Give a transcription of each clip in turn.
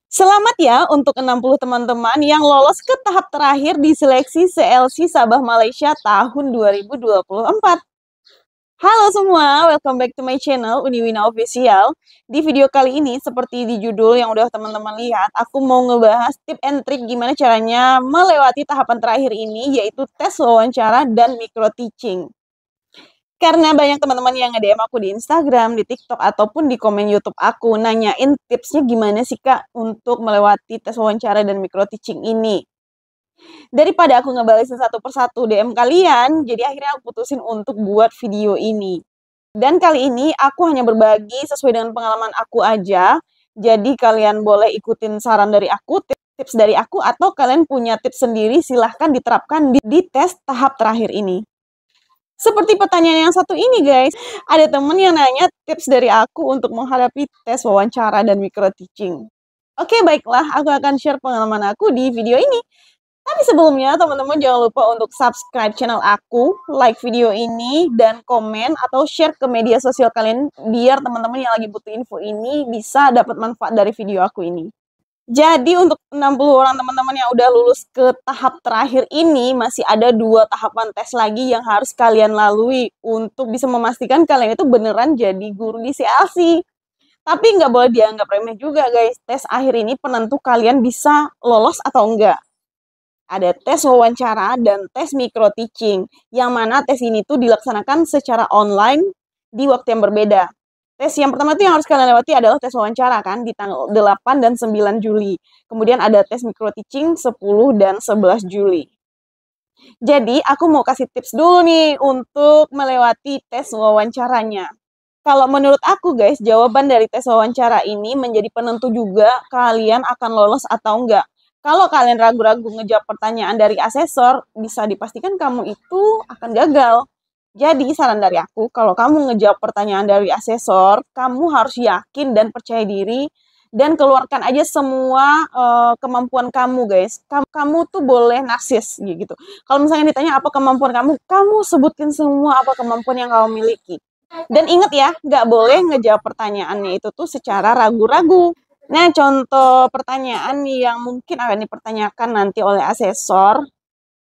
Selamat ya untuk 60 teman-teman yang lolos ke tahap terakhir di seleksi CLC Sabah Malaysia tahun 2024. Halo semua, welcome back to my channel Uniwina Official. Di video kali ini, seperti di judul yang udah teman-teman lihat, aku mau ngebahas tip and trick gimana caranya melewati tahapan terakhir ini, yaitu tes wawancara dan micro teaching. Karena banyak teman-teman yang nge-DM aku di Instagram, di TikTok, ataupun di komen YouTube aku, nanyain tipsnya gimana sih Kak untuk melewati tes wawancara dan micro teaching ini. Daripada aku ngebalesin satu persatu DM kalian, jadi akhirnya aku putusin untuk buat video ini. Dan kali ini aku hanya berbagi sesuai dengan pengalaman aku aja, jadi kalian boleh ikutin saran dari aku, tips dari aku, atau kalian punya tips sendiri silahkan diterapkan di tes tahap terakhir ini. Seperti pertanyaan yang satu ini guys, ada temen yang nanya tips dari aku untuk menghadapi tes wawancara dan micro teaching. Oke baiklah, aku akan share pengalaman aku di video ini. Tapi sebelumnya teman-teman jangan lupa untuk subscribe channel aku, like video ini, dan komen atau share ke media sosial kalian biar teman-teman yang lagi butuh info ini bisa dapat manfaat dari video aku ini. Jadi untuk 60 orang teman-teman yang udah lulus ke tahap terakhir ini, masih ada 2 tahapan tes lagi yang harus kalian lalui untuk bisa memastikan kalian itu beneran jadi guru di CLC. Tapi nggak boleh dianggap remeh juga guys, tes akhir ini penentu kalian bisa lolos atau enggak. Ada tes wawancara dan tes micro teaching, yang mana tes ini tuh dilaksanakan secara online di waktu yang berbeda. Tes yang pertama itu yang harus kalian lewati adalah tes wawancara kan di tanggal 8 dan 9 Juli. Kemudian ada tes micro teaching 10 dan 11 Juli. Jadi aku mau kasih tips dulu nih untuk melewati tes wawancaranya. Kalau menurut aku guys, jawaban dari tes wawancara ini menjadi penentu juga kalian akan lolos atau enggak. Kalau kalian ragu-ragu ngejawab pertanyaan dari asesor, bisa dipastikan kamu itu akan gagal. Jadi saran dari aku, kalau kamu ngejawab pertanyaan dari asesor, kamu harus yakin dan percaya diri dan keluarkan aja semua kemampuan kamu guys. Kamu tuh boleh narsis gitu. Kalau misalnya ditanya apa kemampuan kamu, kamu sebutkan semua apa kemampuan yang kamu miliki. Dan ingat ya, nggak boleh ngejawab pertanyaannya itu tuh secara ragu-ragu. Nah, contoh pertanyaan yang mungkin akan dipertanyakan nanti oleh asesor,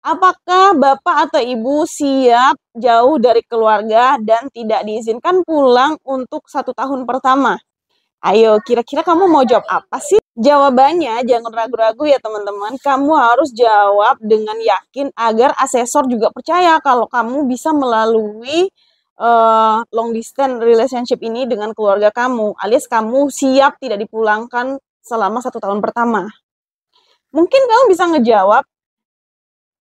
apakah Bapak atau Ibu siap jauh dari keluarga dan tidak diizinkan pulang untuk 1 tahun pertama? Ayo, kira-kira kamu mau jawab apa sih? Jawabannya jangan ragu-ragu ya teman-teman. Kamu harus jawab dengan yakin agar asesor juga percaya kalau kamu bisa melalui long distance relationship ini dengan keluarga kamu. Alias kamu siap tidak dipulangkan selama 1 tahun pertama. Mungkin kamu bisa ngejawab,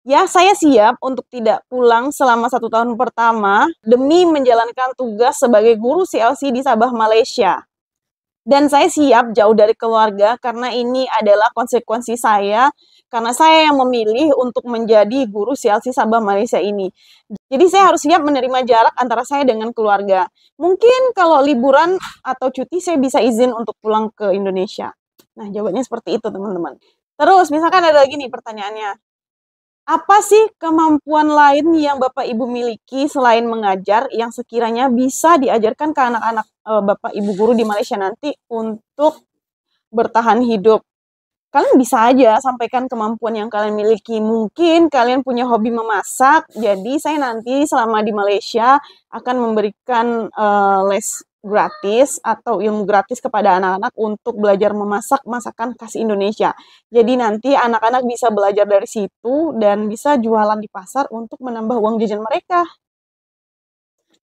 ya, saya siap untuk tidak pulang selama 1 tahun pertama demi menjalankan tugas sebagai guru CLC di Sabah, Malaysia. Dan saya siap jauh dari keluarga karena ini adalah konsekuensi saya, karena saya yang memilih untuk menjadi guru CLC Sabah, Malaysia ini. Jadi saya harus siap menerima jarak antara saya dengan keluarga. Mungkin kalau liburan atau cuti saya bisa izin untuk pulang ke Indonesia. Nah, jawabannya seperti itu teman-teman. Terus misalkan ada lagi nih pertanyaannya. Apa sih kemampuan lain yang Bapak Ibu miliki selain mengajar yang sekiranya bisa diajarkan ke anak-anak Bapak Ibu guru di Malaysia nanti untuk bertahan hidup? Kalian bisa aja sampaikan kemampuan yang kalian miliki. Mungkin kalian punya hobi memasak, jadi saya nanti selama di Malaysia akan memberikan les gratis atau ilmu gratis kepada anak-anak untuk belajar memasak masakan khas Indonesia. Jadi nanti anak-anak bisa belajar dari situ dan bisa jualan di pasar untuk menambah uang jajan mereka.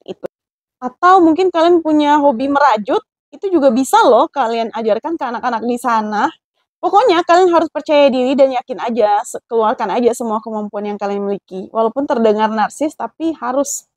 Itu. Atau mungkin kalian punya hobi merajut, itu juga bisa loh kalian ajarkan ke anak-anak di sana. Pokoknya kalian harus percaya diri dan yakin aja, keluarkan aja semua kemampuan yang kalian miliki. Walaupun terdengar narsis, tapi harus.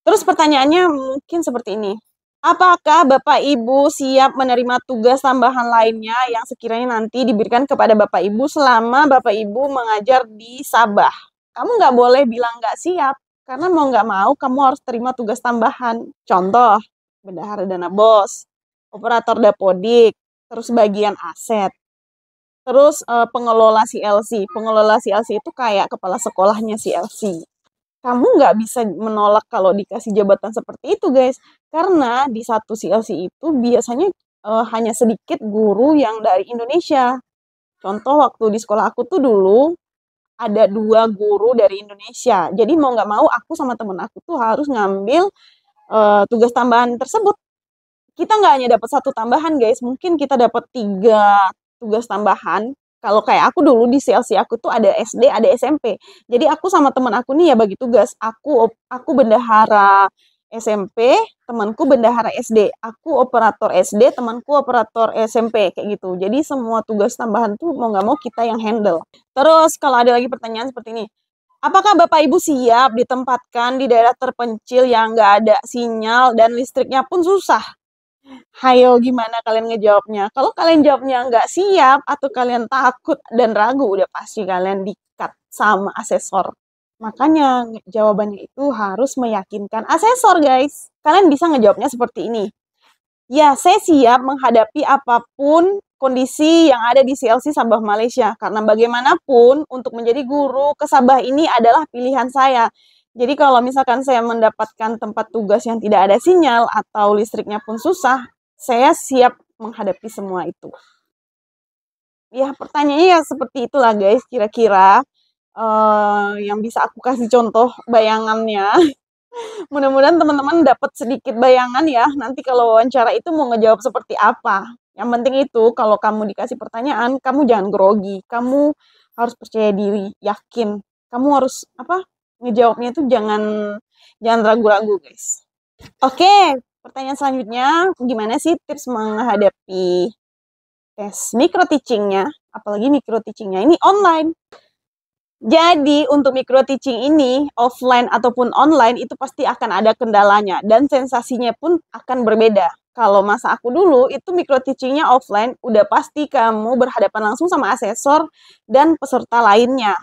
Terus pertanyaannya mungkin seperti ini. Apakah Bapak Ibu siap menerima tugas tambahan lainnya yang sekiranya nanti diberikan kepada Bapak Ibu selama Bapak Ibu mengajar di Sabah? Kamu nggak boleh bilang nggak siap, karena mau nggak mau kamu harus terima tugas tambahan. Contoh, bendahara dana BOS, operator dapodik, terus bagian aset, terus pengelola CLC. Pengelola CLC itu kayak kepala sekolahnya CLC. Kamu nggak bisa menolak kalau dikasih jabatan seperti itu guys, karena di satu CLC itu biasanya hanya sedikit guru yang dari Indonesia. Contoh waktu di sekolah aku tuh dulu ada 2 guru dari Indonesia. Jadi mau nggak mau aku sama temen aku tuh harus ngambil tugas tambahan tersebut. Kita nggak hanya dapat 1 tambahan guys, mungkin kita dapat 3 tugas tambahan. Kalau kayak aku dulu di CLC aku tuh ada SD, ada SMP. Jadi aku sama temen aku nih ya bagi tugas. Aku bendahara SMP, temanku bendahara SD. Aku operator SD, temanku operator SMP kayak gitu. Jadi semua tugas tambahan tuh mau nggak mau kita yang handle. Terus kalau ada lagi pertanyaan seperti ini, apakah Bapak Ibu siap ditempatkan di daerah terpencil yang nggak ada sinyal dan listriknya pun susah? Hayo, gimana kalian ngejawabnya? Kalau kalian jawabnya nggak siap atau kalian takut dan ragu, udah pasti kalian di-cut sama asesor. Makanya jawabannya itu harus meyakinkan asesor, guys. Kalian bisa ngejawabnya seperti ini. Ya, saya siap menghadapi apapun kondisi yang ada di CLC Sabah Malaysia. Karena bagaimanapun, untuk menjadi guru ke Sabah ini adalah pilihan saya. Jadi kalau misalkan saya mendapatkan tempat tugas yang tidak ada sinyal atau listriknya pun susah, saya siap menghadapi semua itu. Ya, pertanyaannya ya seperti itulah guys, kira-kira yang bisa aku kasih contoh bayangannya. Mudah-mudahan teman-teman dapat sedikit bayangan ya, nanti kalau wawancara itu mau ngejawab seperti apa. Yang penting itu, kalau kamu dikasih pertanyaan, kamu jangan grogi. Kamu harus percaya diri, yakin. Kamu harus ngejawabnya itu jangan ragu-ragu, guys. Oke, pertanyaan selanjutnya, gimana sih tips menghadapi tes micro teaching-nya? Apalagi micro teaching-nya ini online. Jadi untuk micro teaching ini, offline ataupun online itu pasti akan ada kendalanya dan sensasinya pun akan berbeda. Kalau masa aku dulu itu micro teachingnya offline, udah pasti kamu berhadapan langsung sama asesor dan peserta lainnya.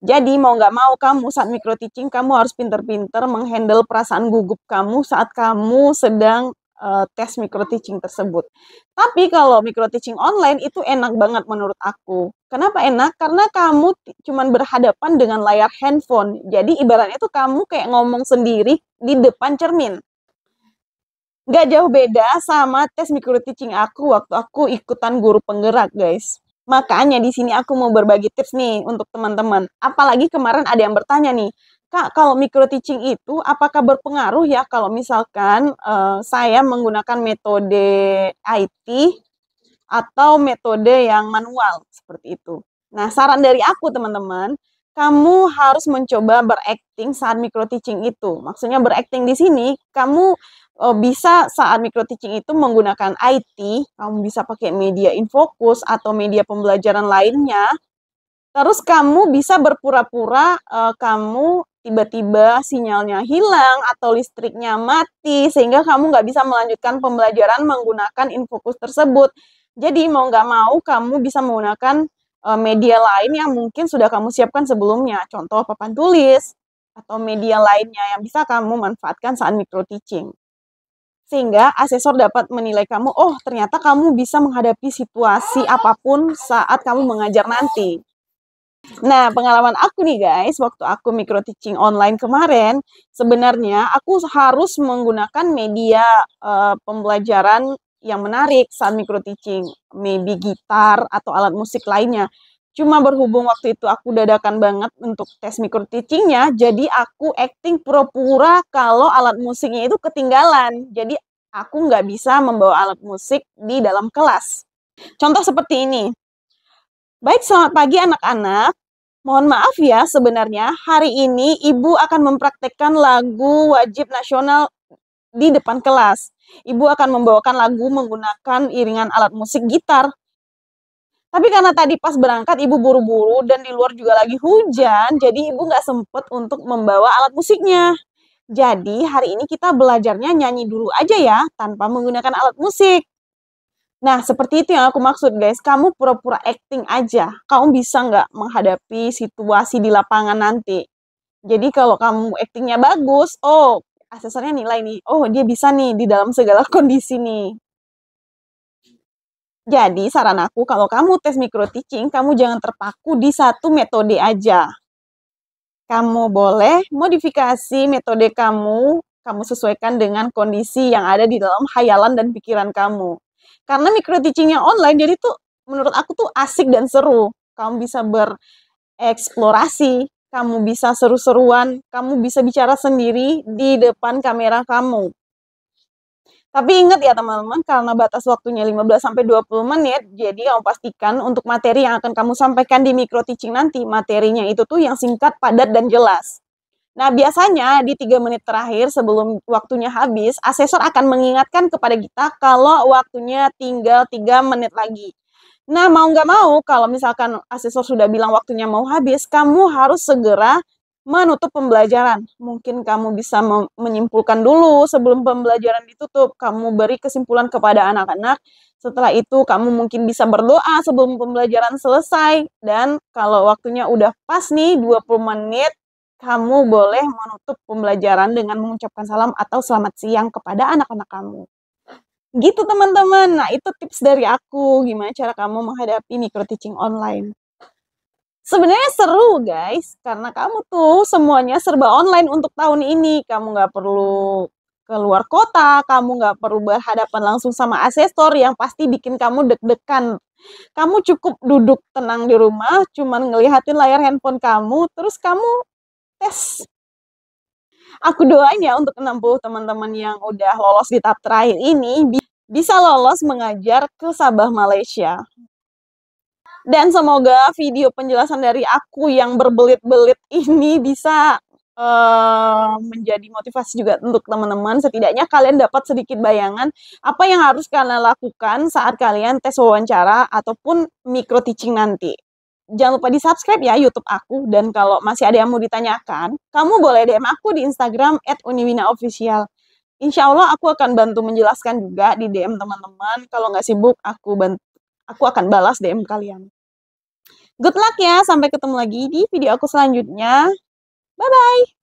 Jadi mau nggak mau kamu saat micro teaching kamu harus pinter-pinter menghandle perasaan gugup kamu saat kamu sedang tes micro teaching tersebut. Tapi kalau micro teaching online itu enak banget menurut aku. Kenapa enak? Karena kamu cuman berhadapan dengan layar handphone. Jadi ibaratnya itu kamu kayak ngomong sendiri di depan cermin. Nggak jauh beda sama tes micro teaching aku waktu aku ikutan guru penggerak, guys. Makanya di sini aku mau berbagi tips nih untuk teman-teman. Apalagi kemarin ada yang bertanya nih, Kak, kalau micro teaching itu apakah berpengaruh ya kalau misalkan saya menggunakan metode IT atau metode yang manual seperti itu. Nah, saran dari aku teman-teman, kamu harus mencoba berakting saat micro teaching itu. Maksudnya berakting di sini, kamu bisa saat micro teaching itu menggunakan IT, kamu bisa pakai media infocus atau media pembelajaran lainnya. Terus kamu bisa berpura-pura kamu tiba-tiba sinyalnya hilang atau listriknya mati sehingga kamu nggak bisa melanjutkan pembelajaran menggunakan infocus tersebut. Jadi mau nggak mau kamu bisa menggunakan media lain yang mungkin sudah kamu siapkan sebelumnya. Contoh papan tulis atau media lainnya yang bisa kamu manfaatkan saat micro teaching. Sehingga asesor dapat menilai kamu, oh ternyata kamu bisa menghadapi situasi apapun saat kamu mengajar nanti. Nah, pengalaman aku nih guys, waktu aku micro teaching online kemarin, sebenarnya aku harus menggunakan media pembelajaran yang menarik saat micro teaching, maybe gitar atau alat musik lainnya. Cuma berhubung waktu itu aku dadakan banget untuk tes micro teachingnya, jadi aku acting pura-pura kalau alat musiknya itu ketinggalan. Jadi aku nggak bisa membawa alat musik di dalam kelas. Contoh seperti ini. Baik, selamat pagi anak-anak. Mohon maaf ya, sebenarnya hari ini Ibu akan mempraktekkan lagu wajib nasional di depan kelas. Ibu akan membawakan lagu menggunakan iringan alat musik gitar. Tapi karena tadi pas berangkat Ibu buru-buru dan di luar juga lagi hujan, jadi Ibu nggak sempet untuk membawa alat musiknya. Jadi hari ini kita belajarnya nyanyi dulu aja ya, tanpa menggunakan alat musik. Nah, seperti itu yang aku maksud guys, kamu pura-pura acting aja. Kamu bisa nggak menghadapi situasi di lapangan nanti. Jadi kalau kamu actingnya bagus, oh asesornya nilai nih, oh dia bisa nih di dalam segala kondisi nih. Jadi saran aku kalau kamu tes micro teaching, kamu jangan terpaku di satu metode aja. Kamu boleh modifikasi metode kamu sesuaikan dengan kondisi yang ada di dalam khayalan dan pikiran kamu. Karena micro teaching yang online, jadi tuh menurut aku tuh asik dan seru. Kamu bisa bereksplorasi, kamu bisa seru-seruan, kamu bisa bicara sendiri di depan kamera kamu. Tapi ingat ya teman-teman, karena batas waktunya 15-20 menit, jadi kamu pastikan untuk materi yang akan kamu sampaikan di micro teaching nanti, materinya itu tuh yang singkat, padat, dan jelas. Nah, biasanya di 3 menit terakhir sebelum waktunya habis, asesor akan mengingatkan kepada kita kalau waktunya tinggal 3 menit lagi. Nah, mau nggak mau, kalau misalkan asesor sudah bilang waktunya mau habis, kamu harus segera menutup pembelajaran. Mungkin kamu bisa menyimpulkan dulu sebelum pembelajaran ditutup. Kamu beri kesimpulan kepada anak-anak. Setelah itu, kamu mungkin bisa berdoa sebelum pembelajaran selesai. Dan kalau waktunya udah pas nih, 20 menit, kamu boleh menutup pembelajaran dengan mengucapkan salam atau selamat siang kepada anak-anak kamu. Gitu teman-teman. Nah, itu tips dari aku. Gimana cara kamu menghadapi micro teaching online. Sebenarnya seru guys, karena kamu tuh semuanya serba online untuk tahun ini. Kamu nggak perlu keluar kota, kamu nggak perlu berhadapan langsung sama asesor yang pasti bikin kamu deg-degan. Kamu cukup duduk tenang di rumah, cuman ngelihatin layar handphone kamu, terus kamu tes. Aku doain ya untuk 60 teman-teman yang udah lolos di tahap terakhir ini, bisa lolos mengajar ke Sabah, Malaysia. Dan semoga video penjelasan dari aku yang berbelit-belit ini bisa menjadi motivasi juga untuk teman-teman. Setidaknya kalian dapat sedikit bayangan apa yang harus kalian lakukan saat kalian tes wawancara ataupun micro teaching nanti. Jangan lupa di-subscribe ya YouTube aku. Dan kalau masih ada yang mau ditanyakan, kamu boleh DM aku di Instagram @uniwinaofficial. Insya Allah aku akan bantu menjelaskan juga di DM teman-teman. Kalau nggak sibuk, aku akan balas DM kalian. Good luck ya, sampai ketemu lagi di video aku selanjutnya. Bye-bye!